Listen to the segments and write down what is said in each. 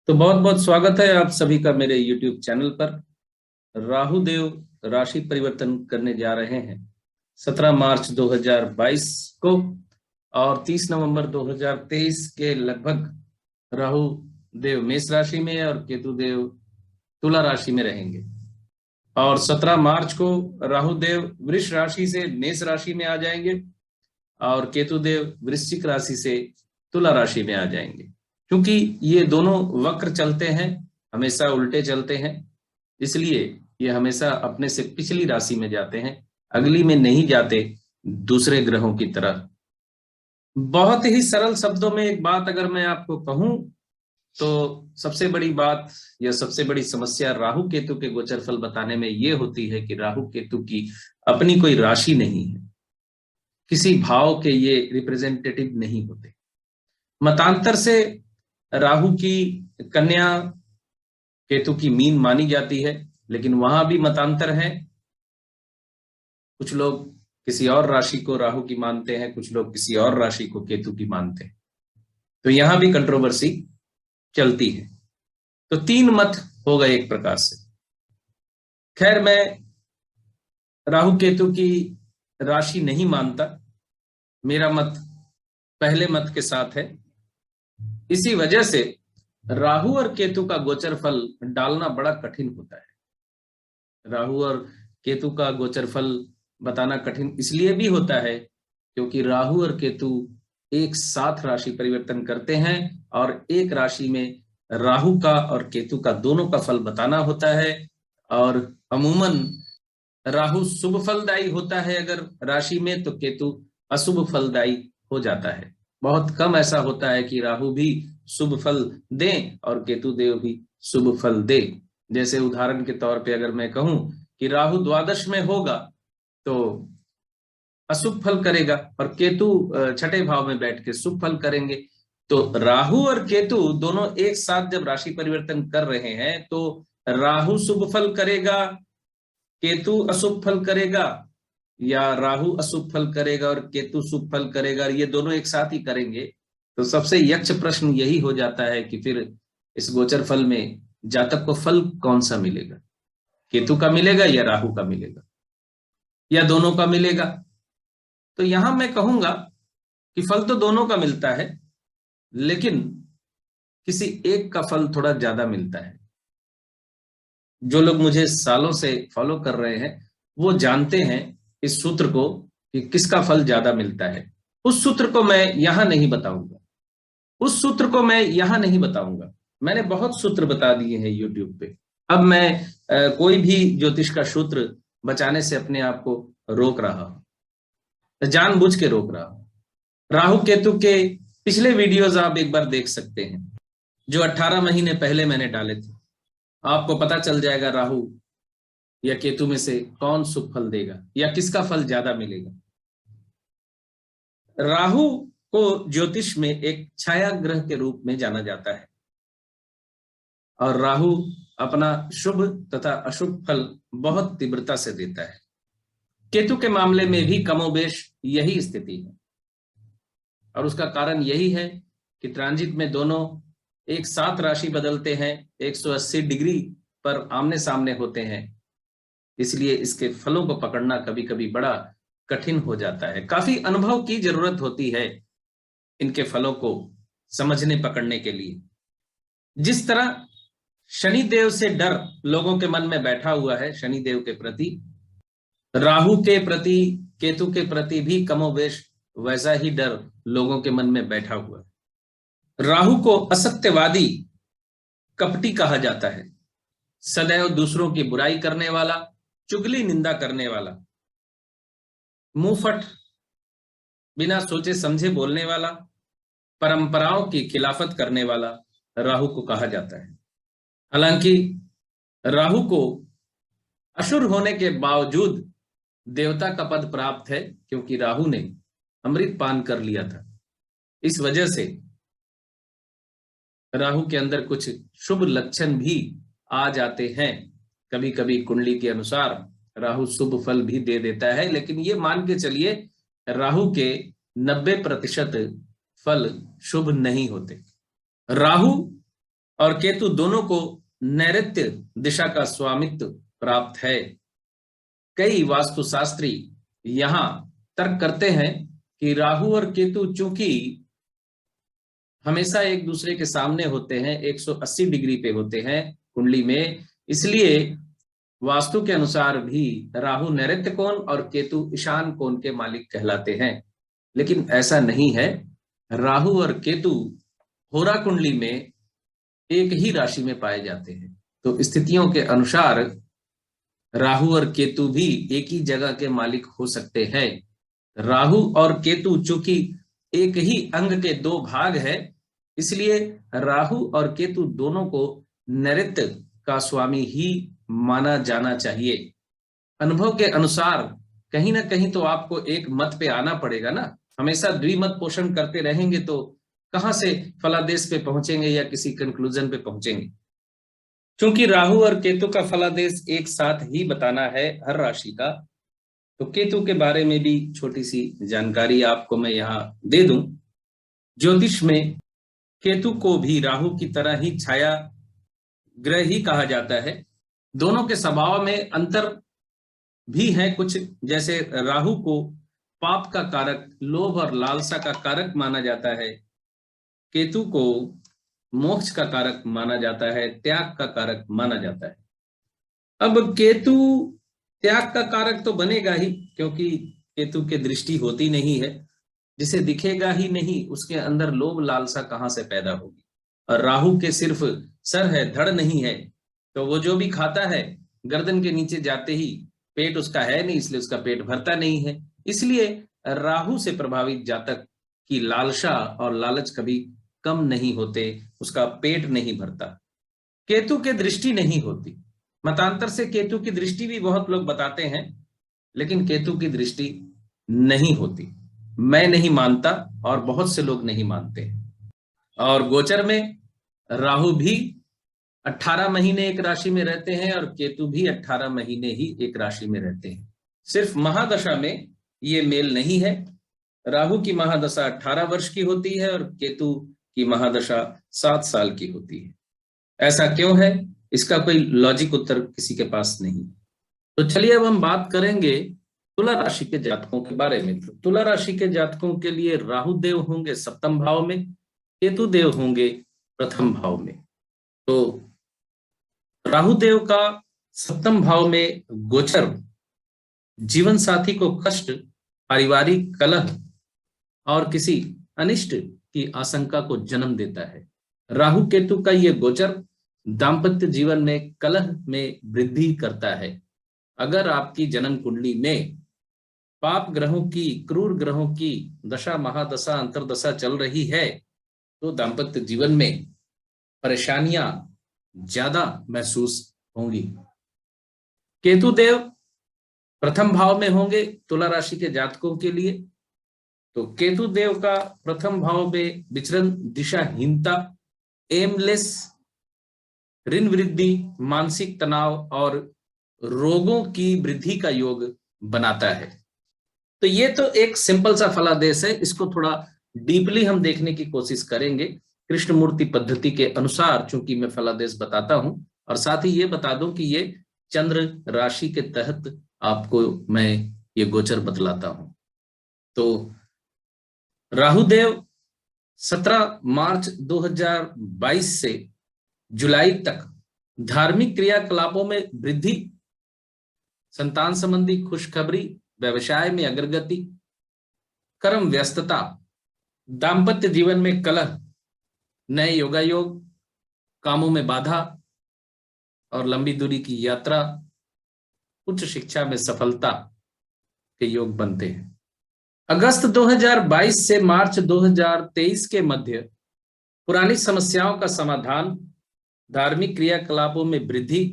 तो बहुत बहुत स्वागत है आप सभी का मेरे YouTube चैनल पर। राहु देव राशि परिवर्तन करने जा रहे हैं 17 मार्च 2022 को और 30 नवंबर 2023 के लगभग राहु देव मेष राशि में और केतु देव तुला राशि में रहेंगे। और 17 मार्च को राहु देव वृष राशि से मेष राशि में आ जाएंगे और केतु देव वृश्चिक राशि से तुला राशि में आ जाएंगे। क्योंकि ये दोनों वक्र चलते हैं, हमेशा उल्टे चलते हैं, इसलिए ये हमेशा अपने से पिछली राशि में जाते हैं, अगली में नहीं जाते दूसरे ग्रहों की तरह। बहुत ही सरल शब्दों में एक बात अगर मैं आपको कहूं तो सबसे बड़ी बात या सबसे बड़ी समस्या राहु केतु के गोचर फल बताने में ये होती है कि राहु केतु की अपनी कोई राशि नहीं है, किसी भाव के ये रिप्रेजेंटेटिव नहीं होते। मतांतर से राहु की कन्या केतु की मीन मानी जाती है, लेकिन वहां भी मतांतर है। कुछ लोग किसी और राशि को राहु की मानते हैं, कुछ लोग किसी और राशि को केतु की मानते हैं, तो यहां भी कंट्रोवर्सी चलती है। तो तीन मत हो गए एक प्रकार से। खैर, मैं राहु केतु की राशि नहीं मानता, मेरा मत पहले मत के साथ है। इसी वजह से राहु और केतु का गोचर फल डालना बड़ा कठिन होता है। राहु और केतु का गोचर फल बताना कठिन इसलिए भी होता है क्योंकि राहु और केतु एक साथ राशि परिवर्तन करते हैं और एक राशि में राहु का और केतु का दोनों का फल बताना होता है। और अमूमन राहु शुभ फलदायी होता है अगर राशि में, तो केतु अशुभ फलदायी हो जाता है। बहुत कम ऐसा होता है कि राहु भी शुभ फल दे और केतु देव भी शुभ फल दे। जैसे उदाहरण के तौर पे अगर मैं कहूं कि राहु द्वादश में होगा तो अशुभ फल करेगा और केतु छठे भाव में बैठ के शुभ फल करेंगे। तो राहु और केतु दोनों एक साथ जब राशि परिवर्तन कर रहे हैं तो राहु शुभ फल करेगा, केतु अशुभ फल करेगा, या राहु अशुभ फल करेगा और केतु शुभ फल करेगा, ये दोनों एक साथ ही करेंगे। तो सबसे यक्ष प्रश्न यही हो जाता है कि फिर इस गोचर फल में जातक को फल कौन सा मिलेगा, केतु का मिलेगा या राहु का मिलेगा या दोनों का मिलेगा। तो यहां मैं कहूंगा कि फल तो दोनों का मिलता है, लेकिन किसी एक का फल थोड़ा ज्यादा मिलता है। जो लोग मुझे सालों से फॉलो कर रहे हैं वो जानते हैं इस सूत्र को कि किसका फल ज्यादा मिलता है। उस सूत्र को मैं यहां नहीं बताऊंगा, उस सूत्र को मैं यहां नहीं बताऊंगा। मैंने बहुत सूत्र बता दिए हैं YouTube पे। अब मैं कोई भी ज्योतिष का सूत्र बचाने से अपने आप को रोक रहा हूं, जानबूझ के रोक रहा हूं। राहु केतु के पिछले वीडियोस आप एक बार देख सकते हैं, जो 18 महीने पहले मैंने डाले थे। आपको पता चल जाएगा राहु या केतु में से कौन शुभ फल देगा या किसका फल ज्यादा मिलेगा। राहु को ज्योतिष में एक छाया ग्रह के रूप में जाना जाता है और राहु अपना शुभ तथा अशुभ फल बहुत तीव्रता से देता है। केतु के मामले में भी कमोबेश यही स्थिति है और उसका कारण यही है कि ट्रांजिट में दोनों एक साथ राशि बदलते हैं, 180 डिग्री पर आमने सामने होते हैं, इसलिए इसके फलों को पकड़ना कभी कभी बड़ा कठिन हो जाता है। काफी अनुभव की जरूरत होती है इनके फलों को समझने पकड़ने के लिए। जिस तरह शनि देव से डर लोगों के मन में बैठा हुआ है, शनि देव के प्रति, राहु के प्रति, केतु के प्रति भी कमोबेश वैसा ही डर लोगों के मन में बैठा हुआ है। राहु को असत्यवादी, कपटी कहा जाता है, सदैव दूसरों की बुराई करने वाला, चुगली निंदा करने वाला, मुंहफट, बिना सोचे समझे बोलने वाला, परंपराओं की खिलाफत करने वाला राहु को कहा जाता है। हालांकि राहु को असुर होने के बावजूद देवता का पद प्राप्त है, क्योंकि राहु ने अमृत पान कर लिया था। इस वजह से राहु के अंदर कुछ शुभ लक्षण भी आ जाते हैं। कभी कभी कुंडली के अनुसार राहु शुभ फल भी दे देता है, लेकिन ये मान के चलिए राहु के 90% फल शुभ नहीं होते। राहु और केतु दोनों को नैऋत्य दिशा का स्वामित्व प्राप्त है। कई वास्तुशास्त्री यहाँ तर्क करते हैं कि राहु और केतु चूंकि हमेशा एक दूसरे के सामने होते हैं, 180 डिग्री पे होते हैं कुंडली में, इसलिए वास्तु के अनुसार भी राहु नैऋत्य कोण और केतु ईशान कोण के मालिक कहलाते हैं। लेकिन ऐसा नहीं है। राहु और केतु होरा कुंडली में एक ही राशि में पाए जाते हैं, तो स्थितियों के अनुसार राहु और केतु भी एक ही जगह के मालिक हो सकते हैं। राहु और केतु चूंकि एक ही अंग के दो भाग है, इसलिए राहु और केतु दोनों को नैऋत्य का स्वामी ही माना जाना चाहिए। अनुभव के अनुसार कहीं ना कहीं तो आपको एक मत पे आना पड़ेगा ना। हमेशा द्विमत पोषण करते रहेंगे तो कहां से फलादेश पे पहुंचेंगे या किसी कंक्लूजन पे पहुंचेंगे। क्योंकि राहु और केतु का फलादेश एक साथ ही बताना है हर राशि का, तो केतु के बारे में भी छोटी सी जानकारी आपको मैं यहाँ दे दूं। ज्योतिष में केतु को भी राहु की तरह ही छाया ग्रह ही कहा जाता है। दोनों के स्वभाव में अंतर भी है कुछ, जैसे राहु को पाप का कारक, लोभ और लालसा का कारक माना जाता है। केतु को मोक्ष का कारक माना जाता है, त्याग का कारक माना जाता है। अब केतु त्याग का कारक तो बनेगा ही, क्योंकि केतु के दृष्टि होती नहीं है, जिसे दिखेगा ही नहीं उसके अंदर लोभ लालसा कहां से पैदा होगी। और राहु के सिर्फ सर है, धड़ नहीं है, तो वो जो भी खाता है गर्दन के नीचे जाते ही पेट उसका है नहीं, इसलिए उसका पेट भरता नहीं है। इसलिए राहु से प्रभावित जातक की लालसा और लालच कभी कम नहीं होते, उसका पेट नहीं भरता। केतु के दृष्टि नहीं होती। मतांतर से केतु की दृष्टि भी बहुत लोग बताते हैं, लेकिन केतु की दृष्टि नहीं होती। मैं नहीं मानता और बहुत से लोग नहीं मानते। और गोचर में राहु भी 18 महीने एक राशि में रहते हैं और केतु भी 18 महीने ही एक राशि में रहते हैं। सिर्फ महादशा में ये मेल नहीं है। राहु की महादशा 18 वर्ष की होती है और केतु की महादशा 7 साल की होती है। ऐसा क्यों है, इसका कोई लॉजिक उत्तर किसी के पास नहीं। तो चलिए अब हम बात करेंगे तुला राशि के जातकों के बारे में। तो तुला राशि के जातकों के लिए राहु देव होंगे सप्तम भाव में, केतु देव होंगे प्रथम भाव में। तो राहु देव का सप्तम भाव में गोचर जीवन साथी को कष्ट, पारिवारिक कलह और किसी अनिष्ट की आशंका को जन्म देता है। राहु केतु का यह गोचर दाम्पत्य जीवन में कलह में वृद्धि करता है। अगर आपकी जन्म कुंडली में पाप ग्रहों की, क्रूर ग्रहों की दशा, महादशा, अंतरदशा चल रही है, तो दाम्पत्य जीवन में परेशानियां ज्यादा महसूस होंगी। केतु देव प्रथम भाव में होंगे तुला राशि के जातकों के लिए। तो केतु देव का प्रथम भाव में विचरण दिशाहीनता, एमलेस, ऋण वृद्धि, मानसिक तनाव और रोगों की वृद्धि का योग बनाता है। तो ये तो एक सिंपल सा फलादेश है, इसको थोड़ा डीपली हम देखने की कोशिश करेंगे कृष्णमूर्ति पद्धति के अनुसार, चूंकि मैं फलादेश बताता हूं। और साथ ही ये बता दूं कि ये चंद्र राशि के तहत आपको मैं ये गोचर बतलाता हूं। तो राहुदेव 17 मार्च 2022 से जुलाई तक धार्मिक क्रियाकलापों में वृद्धि, संतान संबंधी खुशखबरी, व्यवसाय में अग्रगति, कर्म व्यस्तता, दाम्पत्य जीवन में कलह, नए योगायोग, कामों में बाधा और लंबी दूरी की यात्रा, उच्च शिक्षा में सफलता के योग बनते हैं। अगस्त 2022 से मार्च 2023 के मध्य पुरानी समस्याओं का समाधान, धार्मिक क्रियाकलापों में वृद्धि,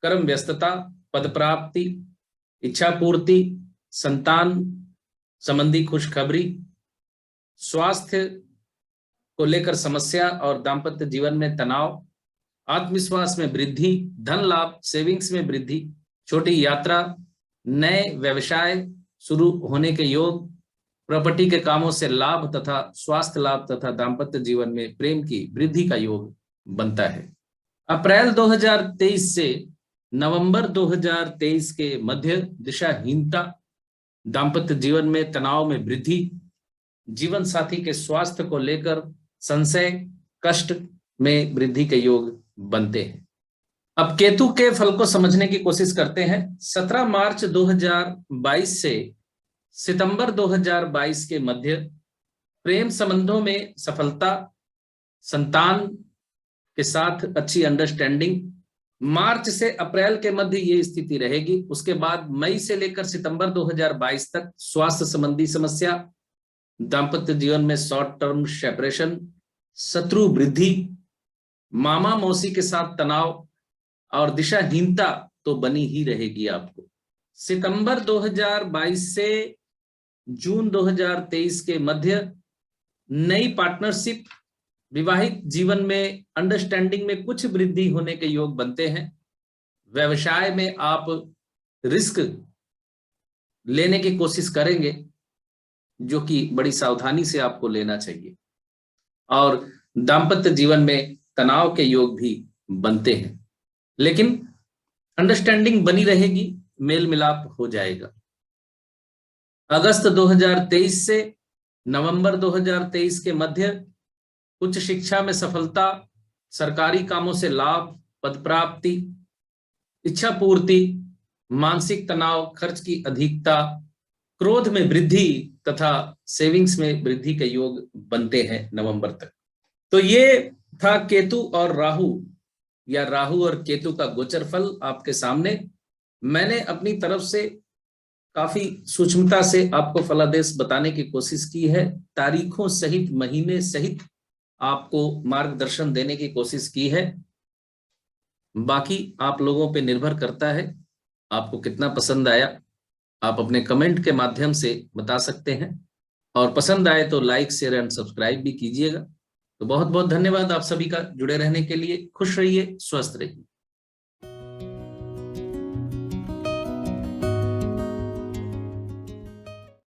कर्म व्यस्तता, पद प्राप्ति, इच्छा पूर्ति, संतान संबंधी खुशखबरी, स्वास्थ्य को लेकर समस्या और दाम्पत्य जीवन में तनाव, आत्मविश्वास में वृद्धि, धन लाभ, सेविंग्स में वृद्धि, छोटी यात्रा, नए व्यवसाय शुरू होने के योग, प्रॉपर्टी के कामों से लाभ तथा स्वास्थ्य लाभ तथा दाम्पत्य जीवन में प्रेम की वृद्धि का योग बनता है। अप्रैल 2023 से नवंबर 2023 के मध्य दिशाहीनता, दाम्पत्य जीवन में तनाव में वृद्धि, जीवन साथी के स्वास्थ्य को लेकर संशय, कष्ट में वृद्धि के योग बनते हैं। अब केतु के फल को समझने की कोशिश करते हैं। 17 मार्च 2022 से सितंबर 2022 के मध्य प्रेम संबंधों में सफलता, संतान के साथ अच्छी अंडरस्टैंडिंग। मार्च से अप्रैल के मध्य ये स्थिति रहेगी। उसके बाद मई से लेकर सितंबर 2022 तक स्वास्थ्य संबंधी समस्या, दाम्पत्य जीवन में शॉर्ट टर्म सेपरेशन, शत्रु वृद्धि, मामा मौसी के साथ तनाव और दिशाहीनता तो बनी ही रहेगी आपको। सितंबर 2022 से जून 2023 के मध्य नई पार्टनरशिप, विवाहित जीवन में अंडरस्टैंडिंग में कुछ वृद्धि होने के योग बनते हैं। व्यवसाय में आप रिस्क लेने की कोशिश करेंगे, जो कि बड़ी सावधानी से आपको लेना चाहिए। और दाम्पत्य जीवन में तनाव के योग भी बनते हैं, लेकिन अंडरस्टैंडिंग बनी रहेगी, मेल मिलाप हो जाएगा। अगस्त 2023 से नवंबर 2023 के मध्य उच्च शिक्षा में सफलता, सरकारी कामों से लाभ, पद प्राप्ति, इच्छा पूर्ति, मानसिक तनाव, खर्च की अधिकता, क्रोध में वृद्धि तथा सेविंग्स में वृद्धि के योग बनते हैं नवंबर तक। तो ये था केतु और राहु, या राहु और केतु का गोचर फल आपके सामने। मैंने अपनी तरफ से काफी सूक्ष्मता से आपको फलादेश बताने की कोशिश की है, तारीखों सहित, महीने सहित आपको मार्गदर्शन देने की कोशिश की है। बाकी आप लोगों पे निर्भर करता है आपको कितना पसंद आया। आप अपने कमेंट के माध्यम से बता सकते हैं, और पसंद आए तो लाइक, शेयर एंड सब्सक्राइब भी कीजिएगा। तो बहुत बहुत धन्यवाद आप सभी का जुड़े रहने के लिए। खुश रहिए, स्वस्थ रहिए।